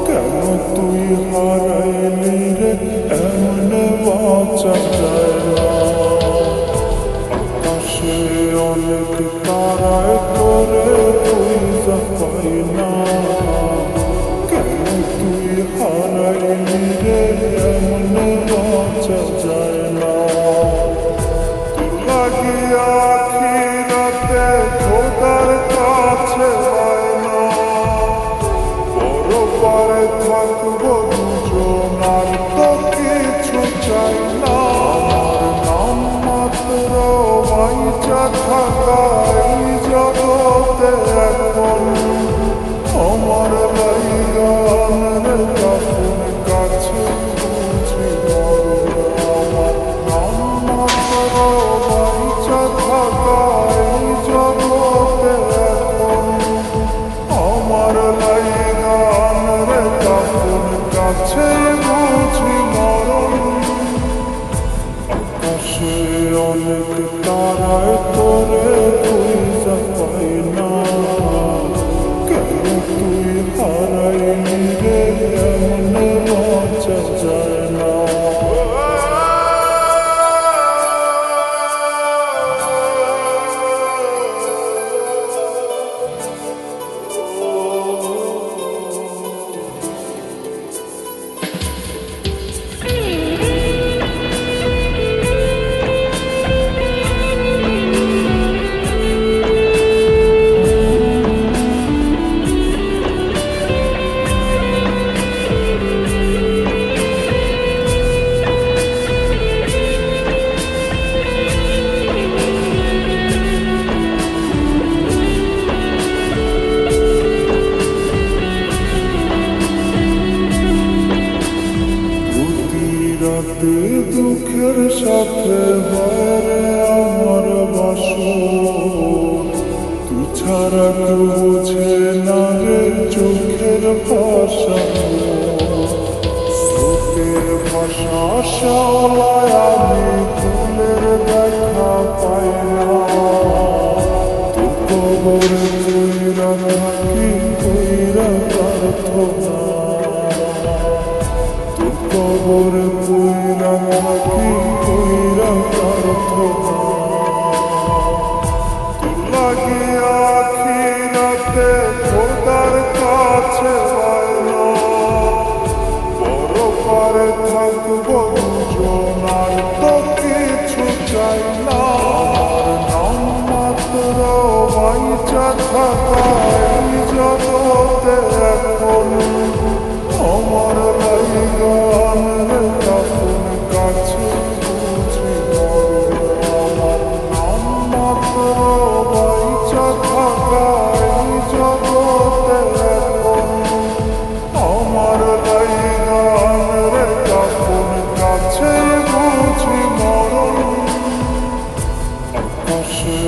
কেন তুই হারাইলি রে এমন বাঁচা যায় না। আকাশে অনেক তারায় করে তুই যা পাই না। কেন তুই হারাইলি রে এমন বাঁচা যায় না। তোর লাগিয়া আখিরাতে খোদার কাছে বায়না, পরপারে থাকবো দুজন আর তো কিছু চাই না। নাম মাত্র বাইচা থাকা এই জগতে এখন আমার লাইগানের কাপন কাছে বুঝি আমার। নাম মাত্র বাইচা থাকা এই জগতে এখন আমার লাইগানের কাপন কাছে বুঝি মরণ। আকাশে অনেক তারায় করে তুই যা পাই না। কেন তুই হারাইলি রে এমন বাঁচা যায় না। রাতে দুঃখের সাথে হয় আমার বাসর, তুই ছাড়া কেউ বোঝে না রে চোখের ভাষা। স্রোতের ভাষা শাওলায় আমি ফুলের দেখা পাই না। তোর কবরে কইরা থাকি কইরা প্রার্থনা, কবরে কইরা থাকি কইরা প্রার্থনা। তোর লাগিয়া আখিরাতে খোদার কাছে বায়না, পরপারে থাকবো দুজন আর তো কিছু চাই না। নাম মাত্র বাইচা থাকা এই জগতে এখন আমার লাইগানের কাপন কাছে বুঝি মরণ। আমার নাম মাত্র বাইচা থাকা এই জগতে এখন আমার লাইগানের কাপন কাছে বুঝি মরণ। আকাশে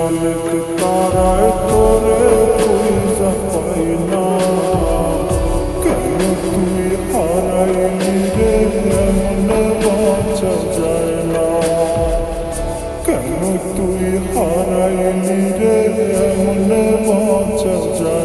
অনেক তারায় করে তুই যা পাই না। কেন তুই হারাইলি রে এমন বাঁচা যায় না। কেন তুই হারাইলি রে এমন বাঁচা যায়